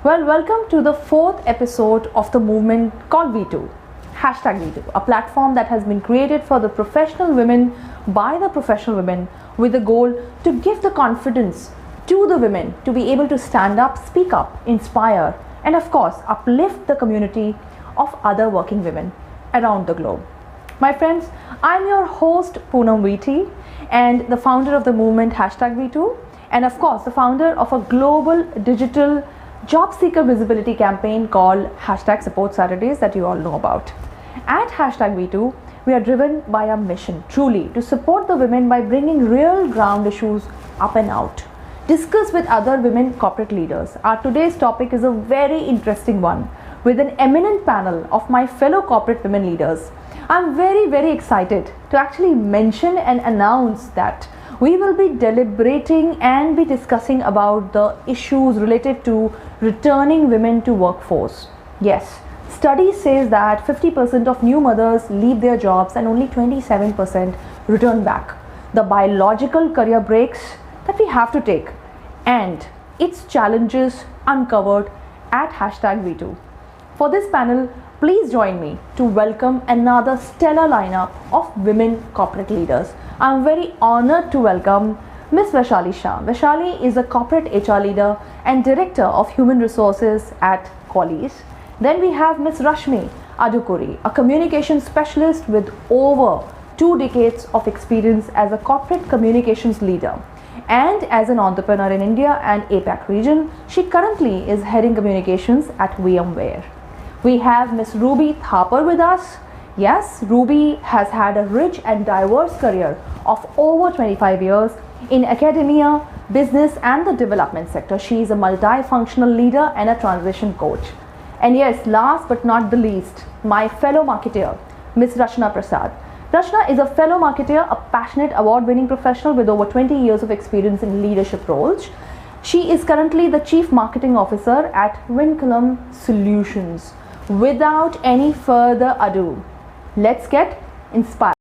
Well, welcome to the fourth episode of the movement called V2. Hashtag V2, a platform that has been created for the professional women by the professional women with the goal to give the confidence to the women to be able to stand up, speak up, inspire, and of course, uplift the community of other working women around the globe. My friends, I'm your host Poonam VT and the founder of the movement Hashtag V2, and of course, the founder of a global digital job seeker visibility campaign called Hashtag Support Saturdays that you all know about. At Hashtag V2, we are driven by a mission truly to support the women by bringing real ground issues up and out. Discuss with other women corporate leaders. Our today's topic is a very interesting one with an eminent panel of my fellow corporate women leaders. I'm very excited to actually mention and announce that we will be deliberating and be discussing about the issues related to returning women to workforce. Yes, study says that 50% of new mothers leave their jobs and only 27% return back. The biological career breaks that we have to take and its challenges uncovered at Hashtag V2. For this panel, please join me to welcome another stellar lineup of women corporate leaders. I'm very honored to welcome Ms. Vaishali Shah. Vaishali is a corporate HR leader and Director of Human Resources at Qualys. Then we have Ms. Rashmi Adukuri, a communication specialist with over 2 decades of experience as a corporate communications leader. And as an entrepreneur in India and APAC region, she currently is heading communications at VMware. We have Ms. Ruby Thapar with us. Yes, Ruby has had a rich and diverse career of over 25 years in academia, business and the development sector. She is a multifunctional leader and a transition coach. And yes, last but not the least, my fellow marketer, Ms. Rachna Prasad. Rachna is a fellow marketer, a passionate award-winning professional with over 20 years of experience in leadership roles. She is currently the Chief Marketing Officer at Vinculum Solutions. Without any further ado, let's get inspired.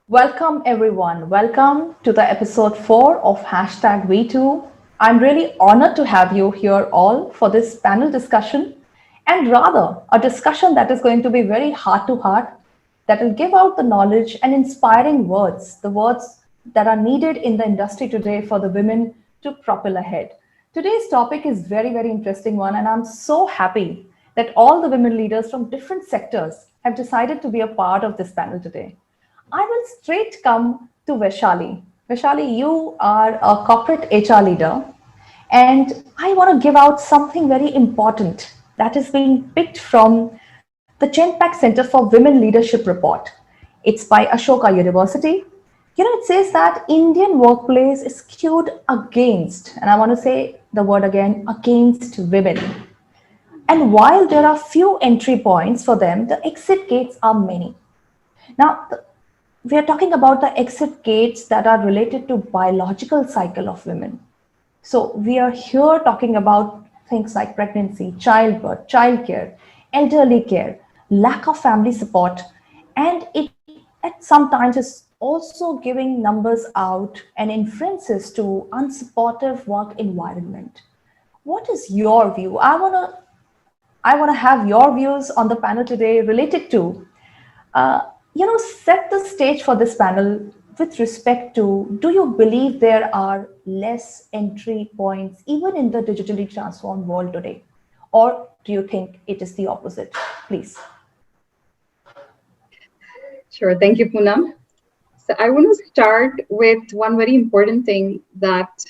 Welcome everyone. Welcome to the episode 4 of Hashtag V2. I'm really honored to have you here all for this panel discussion, and rather a discussion that is going to be very heart to heart, that will give out the knowledge and inspiring words, the words that are needed in the industry today for the women to propel ahead. Today's topic is very interesting one, and I'm so happy that all the women leaders from different sectors have decided to be a part of this panel today. I will straight come to Vaishali. Vaishali, you are a corporate HR leader, and I want to give out something very important that is being picked from the Genpact Center for Women Leadership report. It's by Ashoka University. It says that Indian workplace is skewed against, and I want to say the word again, against women. And while there are few entry points for them, the exit gates are many. Now, we are talking about the exit gates that are related to biological cycle of women. So we are here talking about things like pregnancy, childbirth, childcare, elderly care, lack of family support, and it at sometimes is also giving numbers out and inferences to unsupportive work environment. What is your view? I wanna have your views on the panel today related to set the stage for this panel with respect to, do you believe there are less entry points even in the digitally transformed world today? Or do you think it is the opposite? Please. Sure, thank you, Poonam. So I want to start with one very important thing that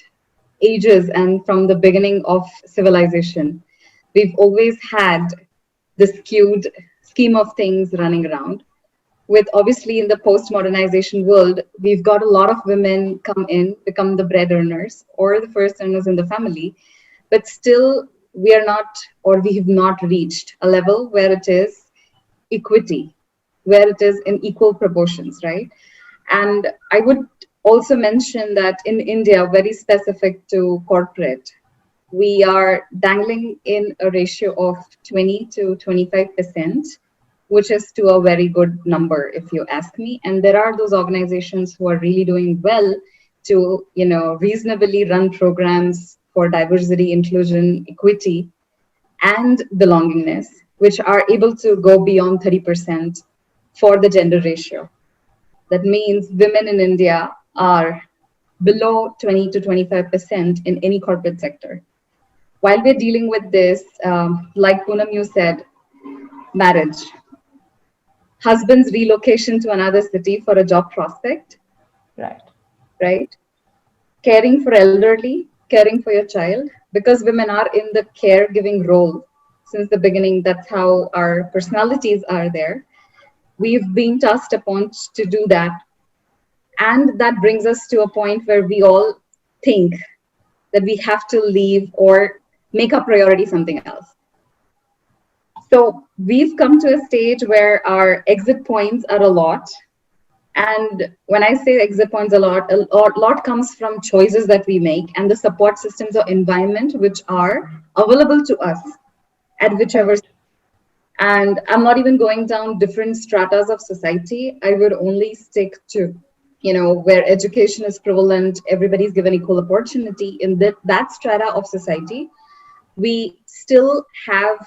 ages and from the beginning of civilization, we've always had the skewed scheme of things running around. With obviously in the post-modernization world, we've got a lot of women come in, become the bread earners or the first earners in the family, but still we are not, or we have not reached a level where it is equity, where it is in equal proportions, right? And I would also mention that in India, very specific to corporate, we are dangling in a ratio of 20 to 25%, which is to a very good number, if you ask me. And there are those organizations who are really doing well, to, reasonably run programs for diversity, inclusion, equity, and belongingness, which are able to go beyond 30% for the gender ratio. That means women in India are below 20 to 25% in any corporate sector. While we're dealing with this, like Poonam, you said, marriage, husband's relocation to another city for a job prospect, Right. right? Caring for elderly, caring for your child, because women are in the caregiving role since the beginning. That's how our personalities are there. We've been tasked upon to do that. And that brings us to a point where we all think that we have to leave or make a priority something else. So we've come to a stage where our exit points are a lot. And when I say exit points a lot comes from choices that we make and the support systems or environment which are available to us at whichever. And I'm not even going down different stratas of society. I would only stick to, where education is prevalent, everybody's given equal opportunity in that strata of society. We still have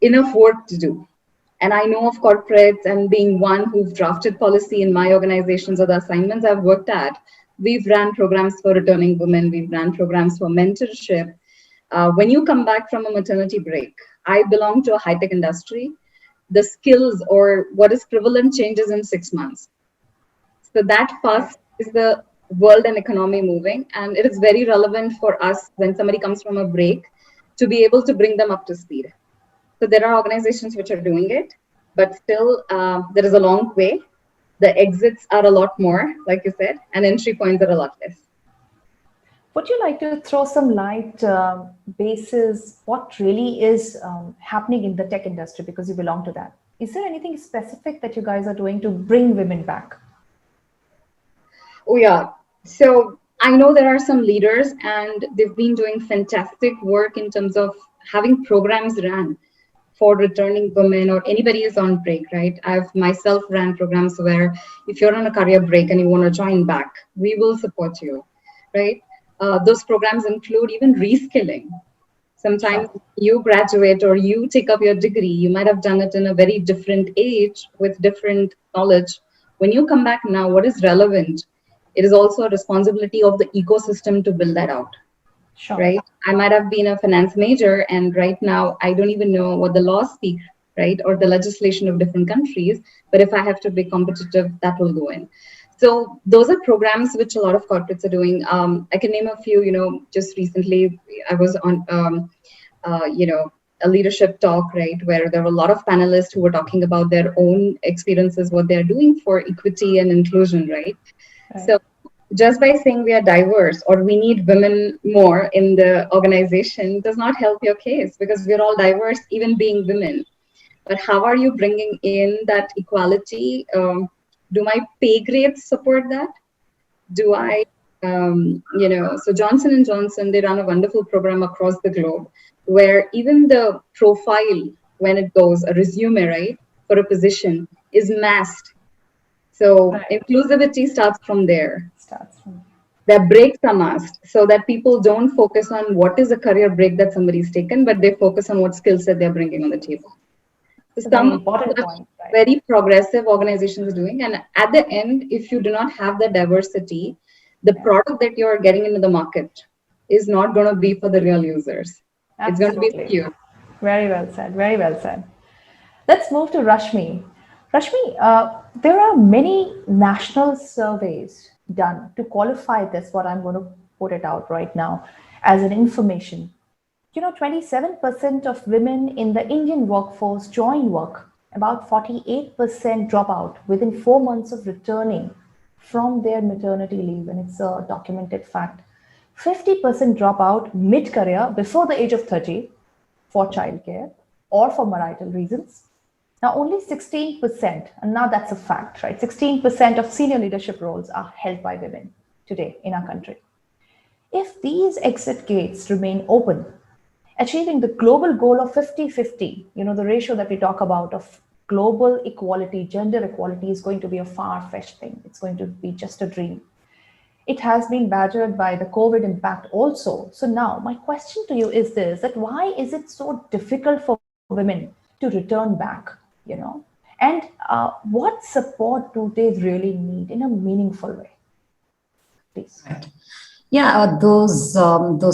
enough work to do. And I know of corporates, and being one who've drafted policy in my organizations or the assignments I've worked at, we've ran programs for returning women, we've ran programs for mentorship. When you come back from a maternity break, I belong to a high-tech industry. The skills or what is prevalent changes in 6 months. So that fast is the world and economy moving. And it is very relevant for us when somebody comes from a break to be able to bring them up to speed. So there are organizations which are doing it, but still there is a long way. The exits are a lot more, like you said, and entry points are a lot less. Would you like to throw some light basis what really is happening in the tech industry, because you belong to that? Is there anything specific that you guys are doing to bring women back? Oh, yeah. So I know there are some leaders and they've been doing fantastic work in terms of having programs run for returning women or anybody who's on break, right? I've myself ran programs where if you're on a career break and you want to join back, we will support you, right? Those programs include even reskilling. Sometimes you graduate or you take up your degree, you might have done it in a very different age with different knowledge. When you come back now, what is relevant? It is also a responsibility of the ecosystem to build that out. Sure. Right? I might have been a finance major, and right now I don't even know what the laws speak, right? Or the legislation of different countries. But if I have to be competitive, that will go in. So those are programs which a lot of corporates are doing. I can name a few. Just recently I was on, a leadership talk, right, where there were a lot of panelists who were talking about their own experiences, what they're doing for equity and inclusion, right? So just by saying we are diverse or we need women more in the organization does not help your case, because we're all diverse, even being women. But how are you bringing in that equality? Do my pay grades support that? Do I, so Johnson & Johnson, they run a wonderful program across the globe where even the profile, when it goes, a resume, right, for a position is masked. So inclusivity starts from there. Their breaks are masked so that people don't focus on what is a career break that somebody's taken, but they focus on what skill set they're bringing on the table. So some very progressive organizations are doing. And at the end, if you do not have the diversity, the product that you're getting into the market is not going to be for the real users. Absolutely. It's going to be for you. Very well said. Very well said. Let's move to Rashmi. Rashmi, there are many national surveys done to qualify this, what I'm going to put it out right now as an information. 27% of women in the Indian workforce join work. About 48% drop out within 4 months of returning from their maternity leave, and it's a documented fact. 50% drop out mid-career before the age of 30 for childcare or for marital reasons. Now, only 16%, and now that's a fact, right? 16% of senior leadership roles are held by women today in our country. If these exit gates remain open, achieving the global goal of 50-50, the ratio that we talk about of global equality, gender equality, is going to be a far-fetched thing. It's going to be just a dream. It has been battered by the COVID impact also. So now my question to you is this, that why is it so difficult for women to return back, you know? And what support do they really need in a meaningful way? Please. Right. Yeah, those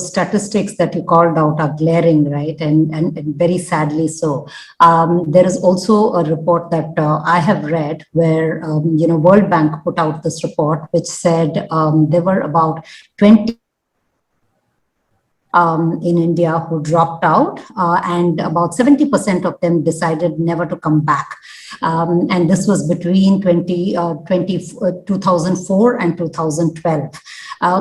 statistics that you called out are glaring, right? And very sadly so. There is also a report that I have read where World Bank put out this report, which said there were about 20 in India who dropped out, and about 70% of them decided never to come back. And this was between 2004 and 2012.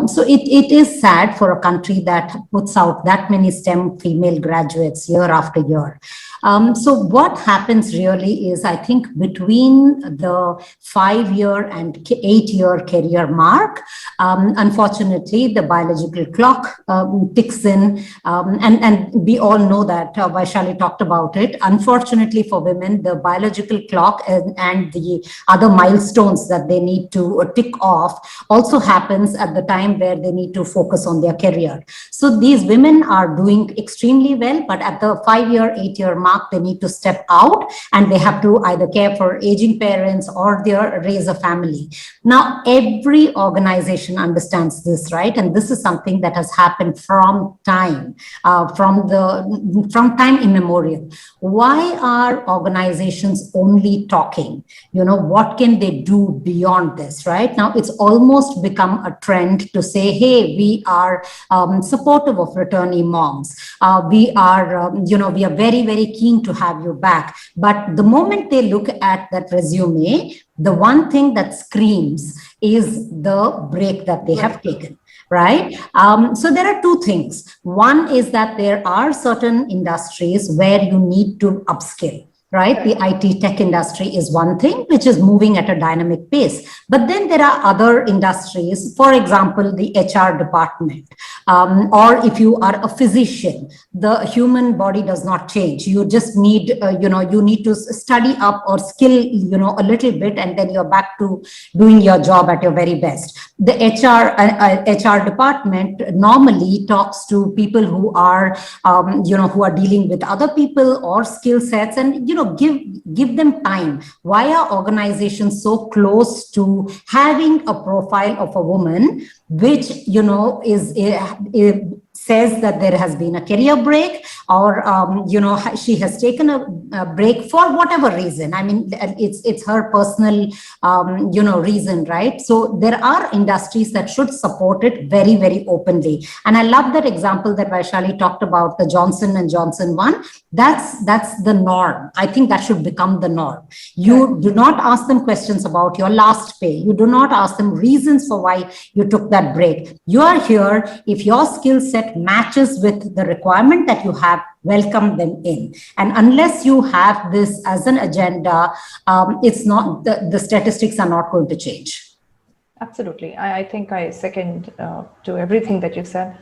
So it is sad for a country that puts out that many STEM female graduates year after year. So what happens really is, I think between the 5-year and 8-year career mark, unfortunately, the biological clock ticks in, and we all know that Vaishali talked about it. Unfortunately for women, the biological clock and the other milestones that they need to tick off also happens at the time where they need to focus on their career. So these women are doing extremely well, but at the 5-year, 8-year mark, they need to step out and they have to either care for aging parents or they raise a family. Now, every organization understands this, right? And this is something that has happened from time immemorial. Why are organizations only talking? What can they do beyond this, right? Now, it's almost become a trend to say, hey, we are supportive of returnee moms. We are very, very keen to have you back. But the moment they look at that resume, the one thing that screams is the break that they have taken. Right? So there are two things. One is that there are certain industries where you need to upskill. Right? The IT tech industry is one thing which is moving at a dynamic pace. But then there are other industries, for example, the HR department, or if you are a physician, the human body does not change. You just need, you need to study up or skill, a little bit, and then you're back to doing your job at your very best. The HR department normally talks to people who are, who are dealing with other people or skill sets, and, give them time. Why are organizations so close to having a profile of a woman, which, says that there has been a career break, or she has taken a break for whatever reason? I mean, it's her personal reason, right? So there are industries that should support it very, very openly. And I love that example that Vaishali talked about, the Johnson & Johnson one. That's the norm. I think that should become the norm. You do not ask them questions about your last pay. You do not ask them reasons for why you took that break. You are here. If your skill set matches with the requirement that you have, welcome them in. And unless you have this as an agenda, it's not, the statistics are not going to change. Absolutely. I think I second to everything that you said.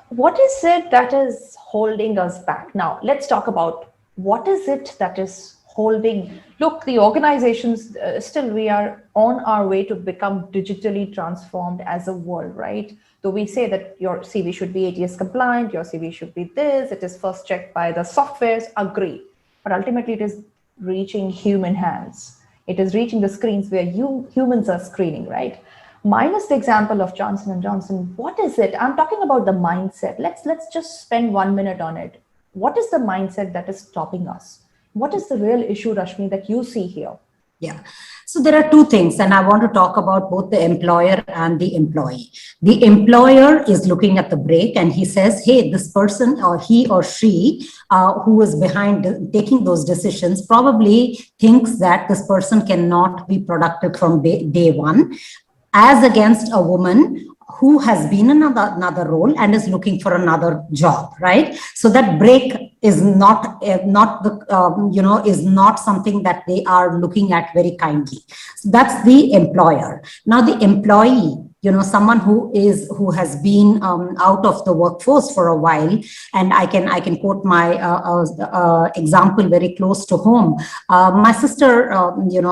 What is it that is holding us back? Now, let's talk about what is it that is holding. Look, the organizations, still we are on our way to become digitally transformed as a world, right? So we say that your CV should be ATS compliant, your CV should be this, it is first checked by the softwares, agree. But ultimately it is reaching human hands. It is reaching the screens where humans are screening, right? Minus the example of Johnson & Johnson, what is it? I'm talking about the mindset. Let's just spend 1 minute on it. What is the mindset that is stopping us? What is the real issue, Rashmi, that you see here? Yeah. So there are two things, and I want to talk about both the employer and the employee. The employer is looking at the break and he says, hey, this person or he or she who is behind taking those decisions probably thinks that this person cannot be productive from day one, as against a woman who has been in another role and is looking for another job, right? So that break is not is not something that they are looking at very kindly. So that's the employer. Now the employee someone who has been out of the workforce for a while, and I can quote my example very close to home. My sister,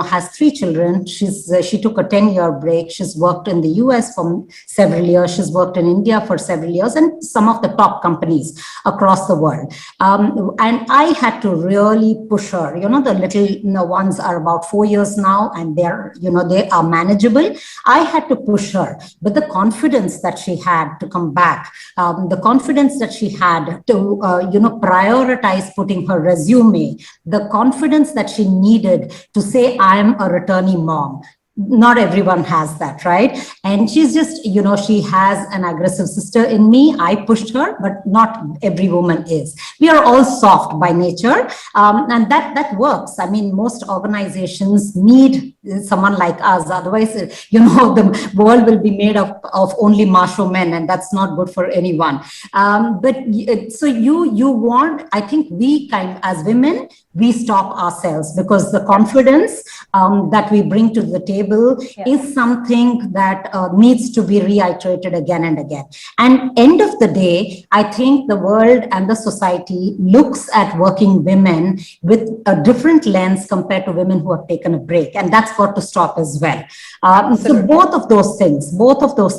has 3 children. She took a 10-year break. She's worked in the US for several years. She's worked in India for several years, and some of the top companies across the world. And I had to really push her. The little ones are about 4 years now, and they are manageable. I had to push her, but the confidence that she had to come back, the confidence that she had to, prioritize putting her resume, the confidence that she needed to say, I am a returning mom. Not everyone has that, right? And she's just, she has an aggressive sister in me. I pushed her, but not every woman is. We are all soft by nature, and that works. I mean, most organizations need someone like us. Otherwise, the world will be made of only macho men, and that's not good for anyone. But so you want, I think as women, we stop ourselves, because the confidence that we bring to the table is something that needs to be reiterated again and again. And end of the day, I think the world and the society looks at working women with a different lens compared to women who have taken a break. And that's got to stop as well. So both of those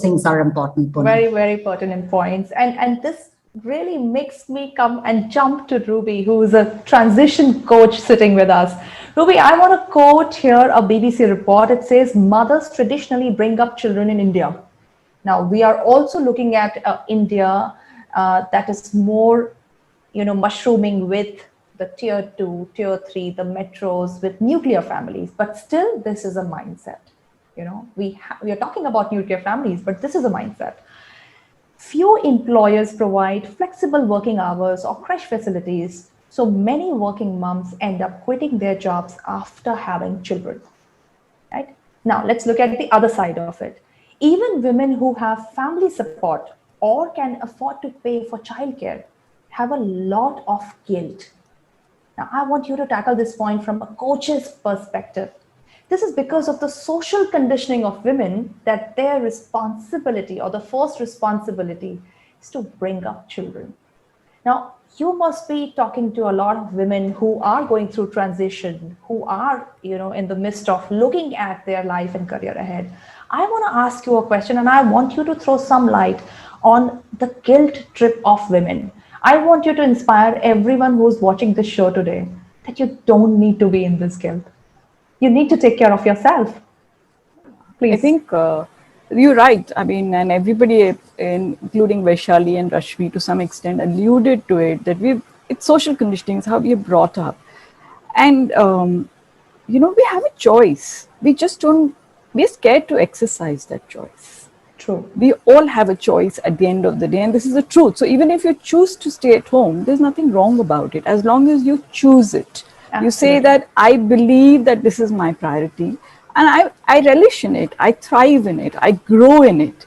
things are important. Poonam. Very, very pertinent points. And this really makes me come and jump to Ruby, who is a transition coach sitting with us. Ruby, I want to quote here a BBC report. It says, mothers traditionally bring up children in India. Now, we are also looking at India that is more, mushrooming with the tier 2, tier 3, the metros with nuclear families. But still, this is a mindset. We are talking about nuclear families, but this is a mindset. Few employers provide flexible working hours or creche facilities, so many working moms end up quitting their jobs after having children. Right? Now, let's look at the other side of it. Even women who have family support or can afford to pay for childcare have a lot of guilt. Now, I want you to tackle this point from a coach's perspective. This is because of the social conditioning of women that their responsibility, or the first responsibility, is to bring up children. Now, you must be talking to a lot of women who are going through transition, who are, in the midst of looking at their life and career ahead. I want to ask you a question, and I want you to throw some light on the guilt trip of women. I want you to inspire everyone who's watching this show today that you don't need to be in this guilt. You need to take care of yourself. Please. I think you're right. I mean, and everybody, including Vaishali and Rashmi, to some extent, alluded to it, that it's social conditioning, it's how we are brought up. And, we have a choice. We're scared to exercise that choice. True. We all have a choice at the end of the day, and this is the truth. So even if you choose to stay at home, there's nothing wrong about it, as long as you choose it. Absolutely. You say that I believe that this is my priority, and I relish in it, I thrive in it, I grow in it.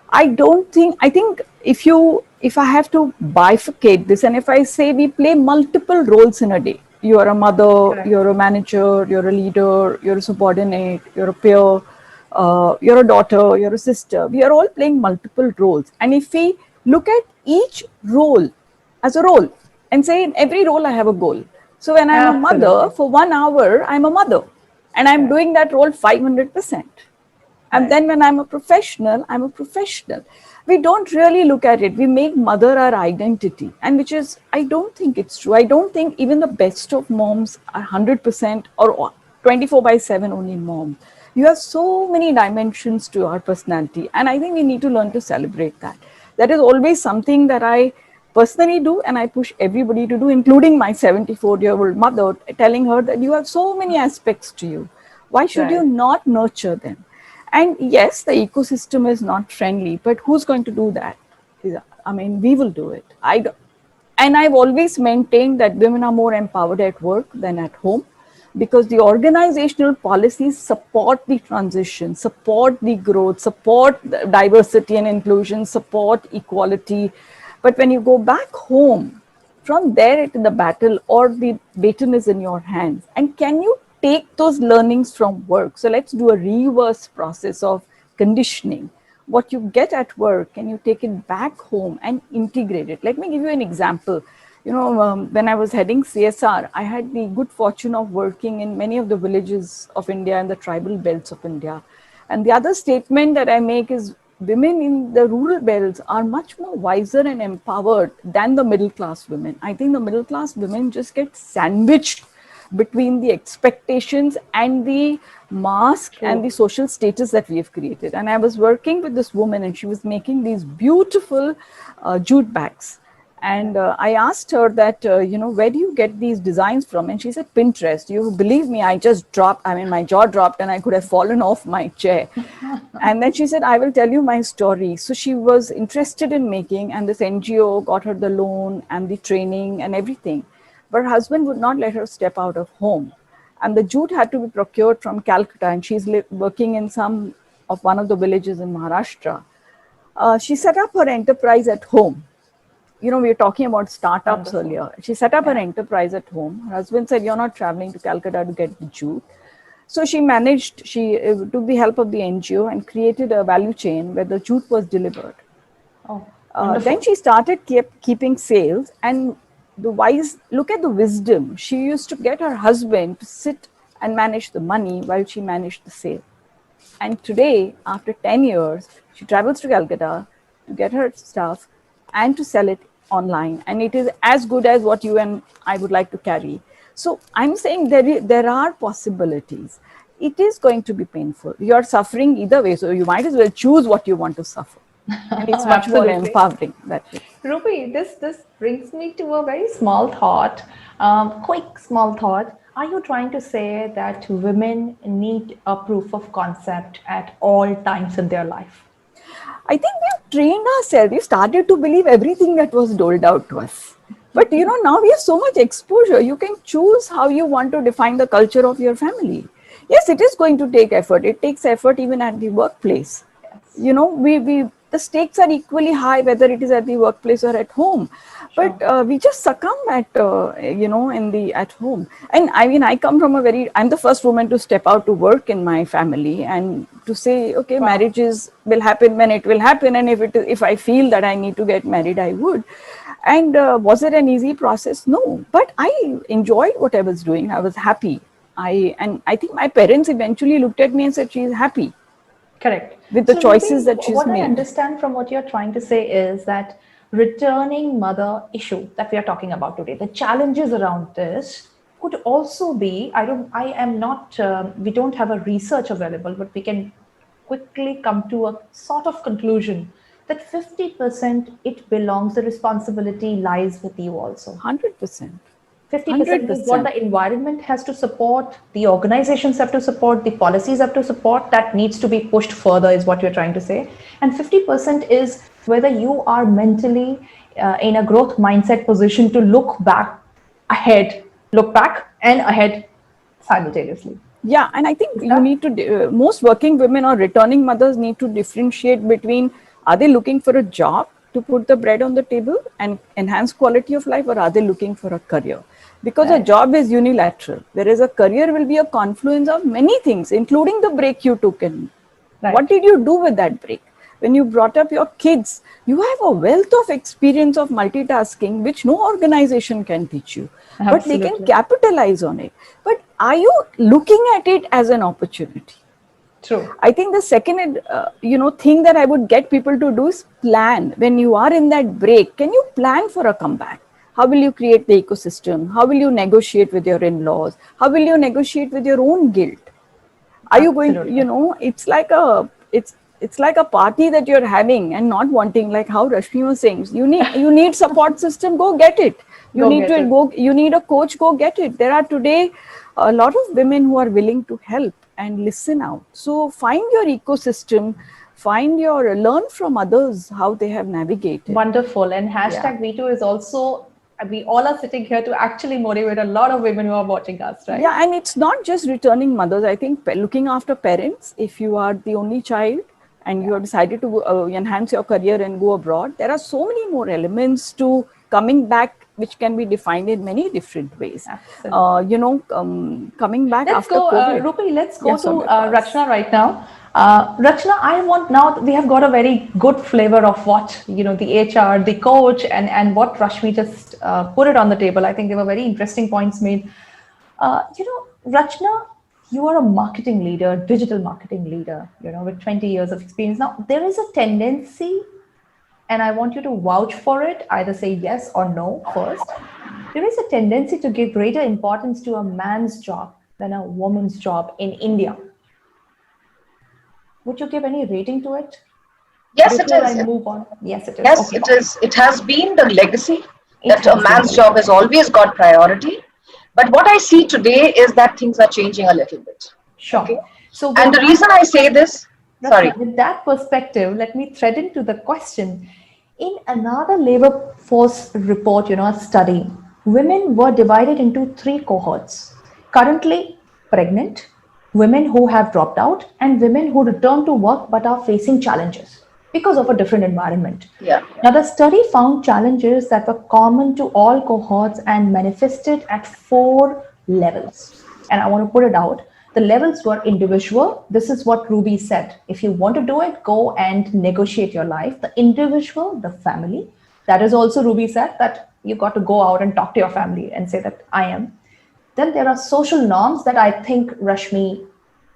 I think if I have to bifurcate this, and if I say we play multiple roles in a day, you are a mother, correct, you're a manager, you're a leader, you're a subordinate, you're a peer, you're a daughter, you're a sister, we are all playing multiple roles. And if we look at each role as a role and say in every role I have a goal. So when I'm Absolutely. A mother, for 1 hour, I'm a mother, and I'm doing that role 500%. And then when I'm a professional, I'm a professional. We don't really look at it. We make mother our identity, and which is, I don't think it's true. I don't think even the best of moms are 100% or 24/7 only mom. You have so many dimensions to our personality, and I think we need to learn to celebrate that. That is always something that I personally do, and I push everybody to do, including my 74-year-old mother, telling her that you have so many aspects to you. Why should you not nurture them? And yes, the ecosystem is not friendly, but who's going to do that? I mean, we will do it. And I've always maintained that women are more empowered at work than at home, because the organizational policies support the transition, support the growth, support the diversity and inclusion, support equality. But when you go back home, from there the battle or the baton is in your hands. And can you take those learnings from work? So let's do a reverse process of conditioning. what you get at work, can you take it back home and integrate it? Let me give you an example. When I was heading CSR, I had the good fortune of working in many of the villages of India and the tribal belts of India. And the other statement that I make is women in the rural belts are much more wiser and empowered than the middle class women. I think the middle class women just get sandwiched between the expectations and the mask and the social status that we have created. And I was working with this woman and she was making these beautiful jute bags. And I asked her that, where do you get these designs from? And she said, Pinterest. You believe me, my jaw dropped and I could have fallen off my chair. And then she said, I will tell you my story. So she was interested in making, and this NGO got her the loan and the training and everything. But her husband would not let her step out of home. And the jute had to be procured from Calcutta, and she's working in one of the villages in Maharashtra. She set up her enterprise at home. We were talking about startups earlier. She set up her enterprise at home. Her husband said, you're not traveling to Calcutta to get the jute. So she took the help of the NGO and created a value chain where the jute was delivered. Then she started keeping sales, and look at the wisdom. She used to get her husband to sit and manage the money while she managed the sale. And today, after 10 years, she travels to Calcutta to get her stuff and to sell it online. And it is as good as what you and I would like to carry. So I'm saying there are possibilities. It is going to be painful. You're suffering either way. So you might as well choose what you want to suffer. And it's much more empowering that way. Ruby, this brings me to a very small thought, quick small thought. Are you trying to say that women need a proof of concept at all times in their life? I think we've trained ourselves. We started to believe everything that was doled out to us. But now we have so much exposure. You can choose how you want to define the culture of your family. Yes, it is going to take effort. It takes effort even at the workplace. Yes. The stakes are equally high, whether it is at the workplace or at home. Sure. But we just succumb at home. And I come from I'm the first woman to step out to work in my family and to say, okay, wow, marriages will happen when it will happen. And if I feel that I need to get married, I would. And was it an easy process? No, but I enjoyed what I was doing. I was happy. I think my parents eventually looked at me and said, she's happy. Correct. With the choices that she's made. What I understand from what you're trying to say is that returning mother issue that we are talking about today, the challenges around this could also be, we don't have a research available, but we can quickly come to a sort of conclusion that 50% the responsibility lies with you also. 100%. 50% is what the environment has to support, the organizations have to support, the policies have to support, that needs to be pushed further is what you're trying to say. And 50% is whether you are mentally in a growth mindset position to look back and ahead simultaneously. Yeah, and I think you need to, most working women or returning mothers need to differentiate between, are they looking for a job to put the bread on the table and enhance quality of life, or are they looking for a career? Because a job is unilateral, whereas a career will be a confluence of many things, including the break you took in. Right. What did you do with that break? When you brought up your kids, you have a wealth of experience of multitasking, which no organization can teach you. Absolutely. But they can capitalize on it. But are you looking at it as an opportunity? True. I think the second, thing that I would get people to do is plan. When you are in that break, can you plan for a comeback? How will you create the ecosystem? How will you negotiate with your in-laws? How will you negotiate with your own guilt? Are you going to, it's like a party that you're having and not wanting, like how Rashmi was saying, you need support system, go get it. You need a coach, go get it. There are today a lot of women who are willing to help and listen out. So find your ecosystem, learn from others how they have navigated. Wonderful. And #V2 is also, we all are sitting here to actually motivate a lot of women who are watching us, right? Yeah, and it's not just returning mothers. I think looking after parents, if you are the only child and you have decided to enhance your career and go abroad, there are so many more elements to coming back, which can be defined in many different ways. Coming back after COVID. Rupi, let's go to Rachna right now. Rachna, I want now we have got a very good flavor of what the HR, the coach, and what Rashmi just put it on the table. I think they were very interesting points made. Rachna, you are a marketing leader, digital marketing leader, with 20 years of experience. Now, there is a tendency, and I want you to vouch for it, either say yes or no first. There is a tendency to give greater importance to a man's job than a woman's job in India. Would you give any rating to it? Yes, Before it is. I move on. Yes, it is. Yes, Okay. it is. It has been the legacy that has a man's been. job has always got priority. But what I see today is that things are changing a little bit. Sure. Okay. So And the reason I say this, sorry. With that perspective, let me thread into the question. In another labor force report, a study, women were divided into 3 cohorts. Currently pregnant, women who have dropped out, and women who return to work but are facing challenges because of a different environment. Yeah. Now, the study found challenges that were common to all cohorts and manifested at 4 levels. And I want to put it out. The levels were individual. This is what Ruby said. If you want to do it, go and negotiate your life. The individual, the family. That is also Ruby said that you got to go out and talk to your family and say that I am. Then there are social norms that I think Rashmi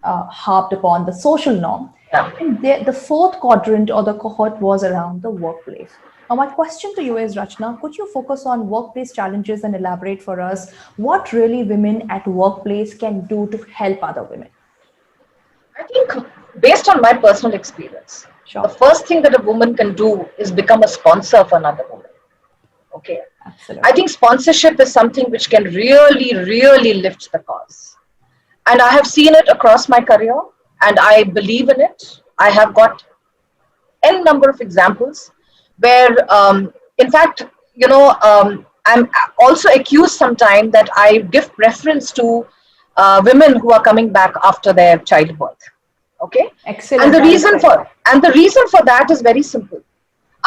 harped upon, the social norm. Yeah. And the 4th quadrant or the cohort was around the workplace. Now, my question to you is, Rachna, could you focus on workplace challenges and elaborate for us what really women at workplace can do to help other women? I think based on my personal experience, Sure. the first thing that a woman can do is become a sponsor for another woman. Okay. Absolutely. I think sponsorship is something which can really, really lift the cause. And I have seen it across my career and I believe in it. I have got n number of examples where, in fact, I'm also accused sometimes that I give preference to women who are coming back after their childbirth. Okay. Excellent. And the reason for that is very simple.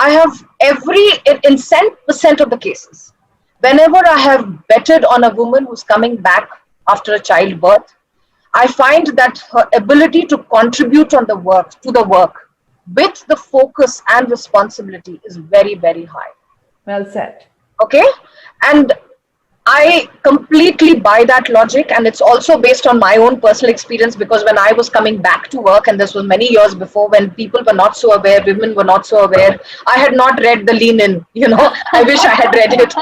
I have in 10% of the cases, whenever I have betted on a woman who's coming back after a childbirth, I find that her ability to contribute to the work with the focus and responsibility is very, very high. Well said. Okay. And I completely buy that logic, and it's also based on my own personal experience, because when I was coming back to work, and this was many years before when people were not so aware, women were not so aware, I had not read the Lean-In, I wish I had read it.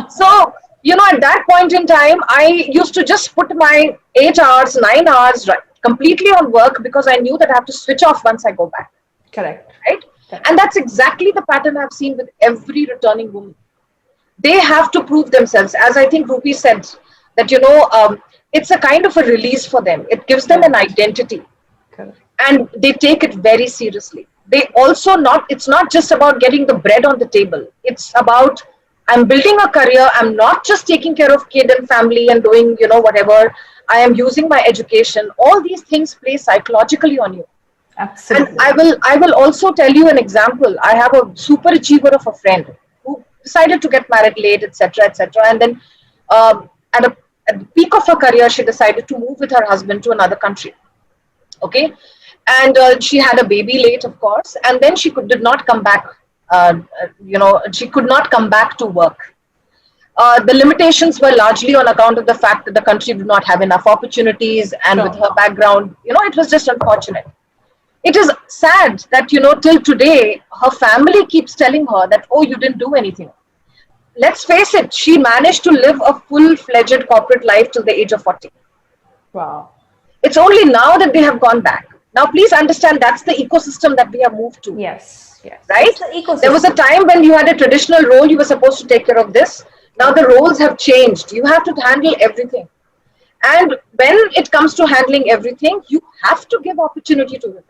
So, at that point in time, I used to just put my 8 hours, 9 hours completely on work because I knew that I have to switch off once I go back. Correct. Right? Correct. And that's exactly the pattern I've seen with every returning woman. They have to prove themselves. As I think Ruby said, that, it's a kind of a release for them. It gives them an identity. Correct. And they take it very seriously. It's not just about getting the bread on the table. It's about, I'm building a career. I'm not just taking care of kid and family and doing, whatever. I am using my education. All these things play psychologically on you. Absolutely. And I will also tell you an example. I have a super achiever of a friend who decided to get married late, etc., etc. And then at the peak of her career, she decided to move with her husband to another country. Okay. And she had a baby late, of course. And then she did not come back. She could not come back to work. The limitations were largely on account of the fact that the country did not have enough opportunities. And Sure. with her background, it was just unfortunate. It is sad that, till today, her family keeps telling her that, oh, you didn't do anything. Let's face it, she managed to live a full-fledged corporate life till the age of 40. Wow. It's only now that they have gone back. Now, please understand that's the ecosystem that we have moved to. Yes. Yes. Right? It's the ecosystem. There was a time when you had a traditional role, you were supposed to take care of this. Now the roles have changed. You have to handle everything. And when it comes to handling everything, you have to give opportunity to women.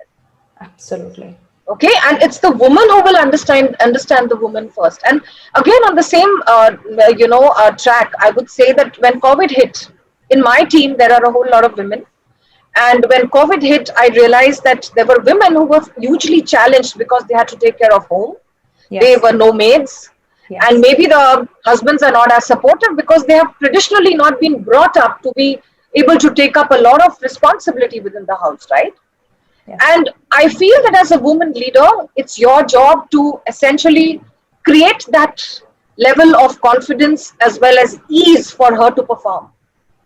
Absolutely. Okay, and it's the woman who will understand the woman first. And again, on the same track, I would say that when COVID hit, in my team there are a whole lot of women. And when COVID hit, I realized that there were women who were hugely challenged because they had to take care of home. Yes. They were no maids. Yes. And maybe the husbands are not as supportive because they have traditionally not been brought up to be able to take up a lot of responsibility within the house, right? Yes. And I feel that as a woman leader, it's your job to essentially create that level of confidence as well as ease for her to perform,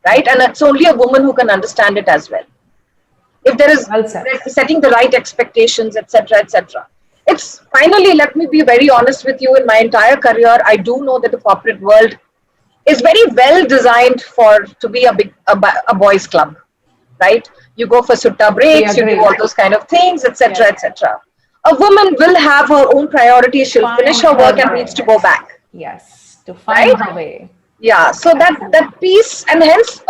right? And it's only a woman who can understand it as well. If there is Well said. setting the right expectations, etc., etc. It's finally, let me be very honest with you, in my entire career, I do know that the corporate world is very well designed for to be a boys club, right? You go for sutta breaks, you agree. do all those kind of things, etc., Yes. etc. A woman will have her own priorities. She'll finish her Find work and way. needs to go back. Yes, to find Right? her way. Yeah. So that piece, and hence,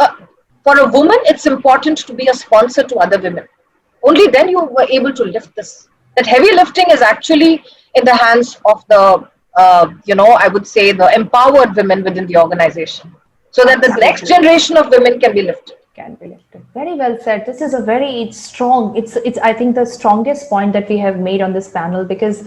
for a woman, it's important to be a sponsor to other women. Only then you were able to lift this. That heavy lifting is actually in the hands of the, I would say, the empowered women within the organization, so that the next Absolutely. generation of women can be lifted. Can be lifted. Very well said. This is a very strong, it's I think the strongest point that we have made on this panel, because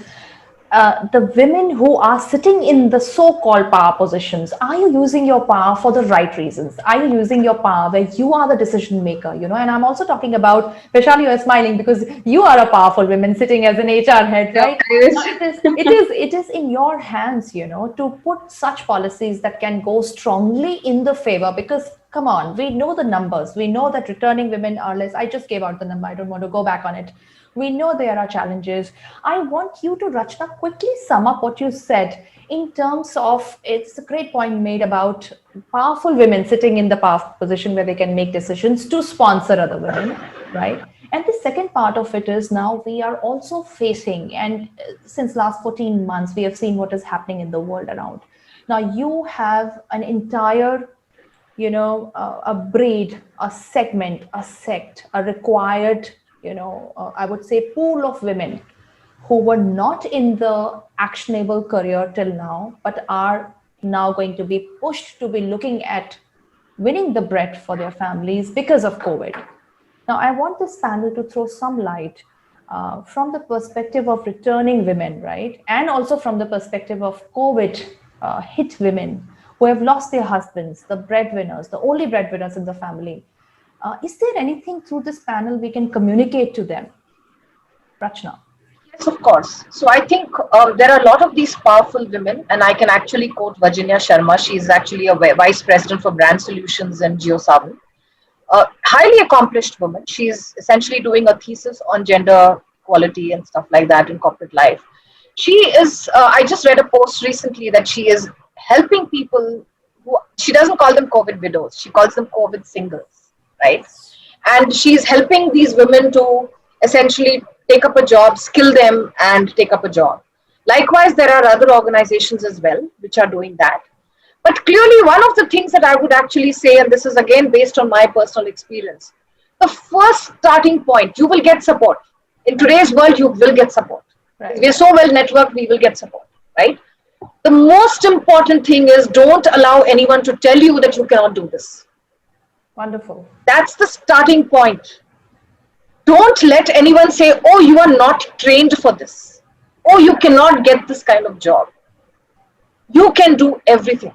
the women who are sitting in the so-called power positions, are you using your power for the right reasons? Are you using your power where you are the decision maker? And I'm also talking about, Vaishali, you are smiling because you are a powerful woman sitting as an HR head, right? It is in your hands, to put such policies that can go strongly in the favor, because come on, we know the numbers. We know that returning women are less. I just gave out the number. I don't want to go back on it. We know there are challenges. I want you to, Rachna, quickly sum up what you said in terms of, it's a great point made about powerful women sitting in the powerful position where they can make decisions to sponsor other women, right? And the second part of it is, now we are also facing, and since last 14 months, we have seen what is happening in the world around. Now you have an entire a breed, a segment, a sect, a required, I would say, pool of women who were not in the actionable career till now, but are now going to be pushed to be looking at winning the bread for their families because of COVID. Now, I want this panel to throw some light from the perspective of returning women, right? And also from the perspective of COVID hit women who have lost their husbands, the breadwinners, the only breadwinners in the family. Is there anything through this panel we can communicate to them? Rachna. Yes, of course. So I think there are a lot of these powerful women, and I can actually quote Virginia Sharma. She is actually a vice president for brand solutions in JioSaavn. A highly accomplished woman. She's essentially doing a thesis on gender equality and stuff like that in corporate life. She is, I just read a post recently that she is helping people who, she doesn't call them COVID widows, she calls them COVID singles, right? And she's helping these women to essentially take up a job, skill them, and take up a job. Likewise, there are other organizations as well which are doing that. But clearly, one of the things that I would actually say, and this is again based on my personal experience, the first starting point, you will get support. In today's world, you will get support. Right. We are so well networked, we will get support, right? The most important thing is, don't allow anyone to tell you that you cannot do this. Wonderful. That's the starting point. Don't let anyone say, oh, you are not trained for this. Oh, you cannot get this kind of job. You can do everything.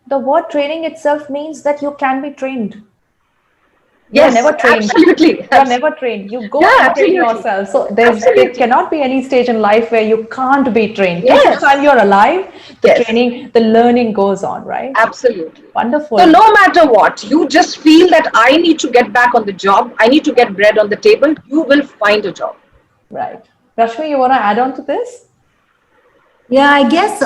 The word training itself means that you can be trained. Yes, you're never trained. Absolutely. You're never trained. You go and train yourself. So there cannot be any stage in life where you can't be trained. Yes. Each time you're alive, the training, the learning goes on, right? Absolutely. Wonderful. So no matter what, you just feel that I need to get back on the job. I need to get bread on the table. You will find a job. Right. Rashmi, you want to add on to this? Yeah, I guess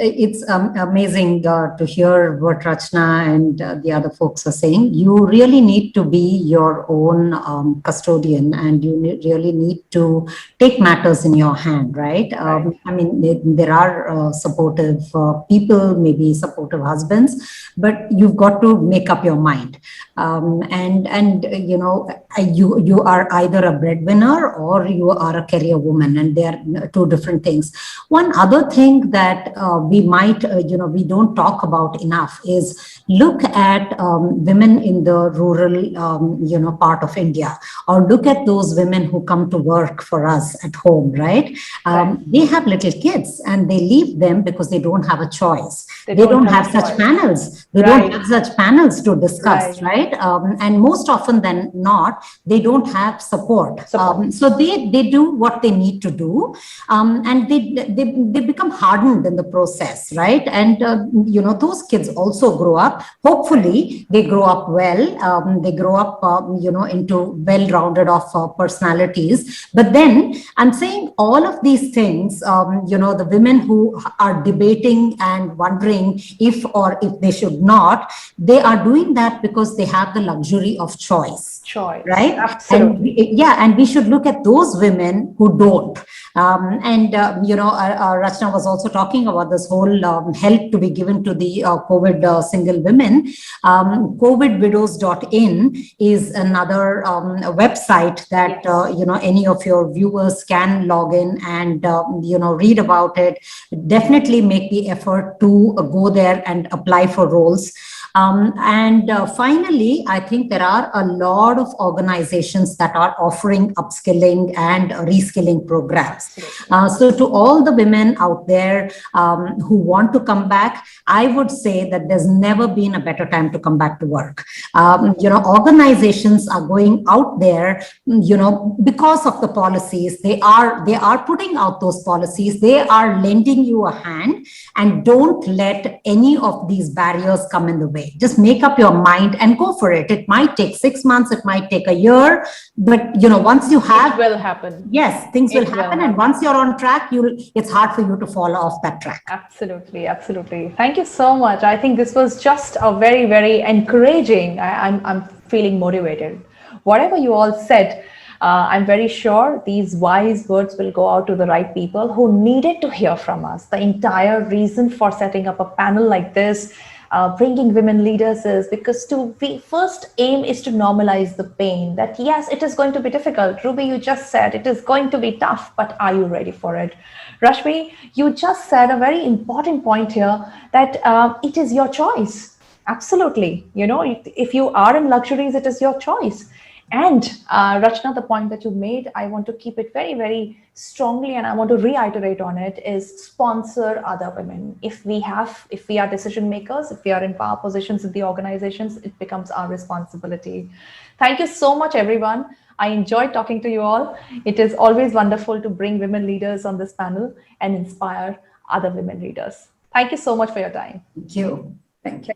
it's amazing to hear what Rachna and the other folks are saying. You really need to be your own custodian, and you really need to take matters in your hand, right? Right. I mean, there are supportive people, maybe supportive husbands, but you've got to make up your mind. And you know, you are either a breadwinner or you are a career woman, and they are two different things. One other thing that we might, we don't talk about enough is look at women in the rural, part of India, or look at those women who come to work for us at home, right? They have little kids and they leave them because they don't have a choice. They don't have such panels. They don't have such panels to discuss, right? And most often than not, start, they don't have support. So they do what they need to do, and they become hardened in the process, right? And those kids also grow up. Hopefully, they grow up well. They grow up, into well-rounded of personalities. But then I'm saying all of these things. The women who are debating and wondering if they should not, they are doing that because they have the luxury of choice. Right? Absolutely. And we should look at those women who don't. Rachna was also talking about this whole help to be given to the COVID single women. COVIDwidows.in is another website that any of your viewers can log in and read about it. Definitely make the effort to go there and apply for roles. Finally, I think there are a lot of organizations that are offering upskilling and reskilling programs. So to all the women out there who want to come back, I would say that there's never been a better time to come back to work. Organizations are going out there, because of the policies. They are putting out those policies. They are lending you a hand, and don't let any of these barriers come in the way. Just make up your mind and go for it. It might take 6 months, it might take a year, but once you have, it will happen. Yes, things will happen. And once you're on track, it's hard for you to fall off that track. Absolutely. Thank you so much. I think this was just a very, very encouraging. I'm feeling motivated. Whatever you all said, I'm very sure these wise words will go out to the right people who needed to hear from us. The entire reason for setting up a panel like this, bringing women leaders, is because first aim is to normalize the pain. That yes, it is going to be difficult. Ruby, you just said it is going to be tough, but are you ready for it? Rashmi, you just said a very important point here, that it is your choice. Absolutely. If you are in luxuries, it is your choice. And Rachna, the point that you made, I want to keep it very, very strongly, and I want to reiterate on it, is sponsor other women. If we are decision makers, if we are in power positions in the organizations, it becomes our responsibility. Thank you so much, everyone. I enjoyed talking to you all. It is always wonderful to bring women leaders on this panel and inspire other women leaders. Thank you so much for your time. Thank you. Thank you.